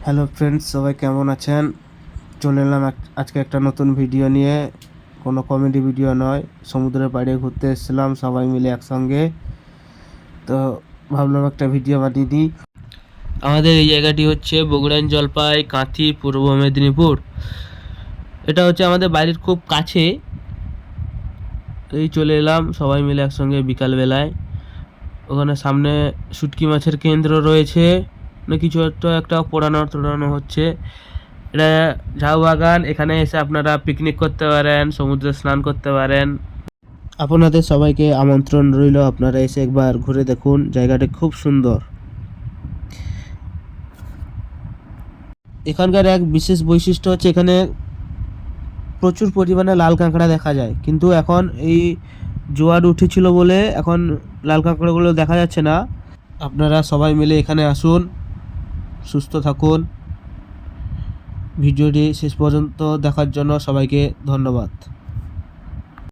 Hello friends, সবাই কেমন আছেন? চলে এলাম আজকে একটা নতুন ভিডিও নিয়ে। কোনো কমেডি ভিডিও নয়, সমুদ্রের পাড়ে ঘুরতে এসেছিলাম সবাই মিলে একসঙ্গে। তো ভাবলাম একটা ভিডিও বানিয়ে দিই। আমাদের এই জায়গাটি হচ্ছে বগুড়ান জলপাই কাঁথি পূর্ব মেদিনীপুর। এটা হচ্ছে আমাদের বাড়ির খুব কাছে। এই চলে এলাম সবাই মিলে একসঙ্গে বিকালবেলায়। ওখানে সামনে শুটকি মাছের কেন্দ্র রয়েছে, না কিছু একটা পোড়ানো হচ্ছে। এটা ঝাউ বাগান, এখানে এসে আপনারা পিকনিক করতে পারেন, সমুদ্রে স্নান করতে পারেন। আপনাদের সবাইকে আমন্ত্রণ রইল, আপনারা এসে একবার ঘুরে দেখুন, জায়গাটা খুব সুন্দর। এখানকার এক বিশেষ বৈশিষ্ট্য হচ্ছে এখানে প্রচুর পরিমাণে লাল কাঁকড়া দেখা যায়, কিন্তু এখন এই জোয়ার উঠেছিল বলে এখন লাল কাঁকড়াগুলো দেখা যাচ্ছে না। আপনারা সবাই মিলে এখানে আসুন, সুস্থ থাকুন। ভিডিওটি শেষ পর্যন্ত দেখার জন্য সবাইকে ধন্যবাদ।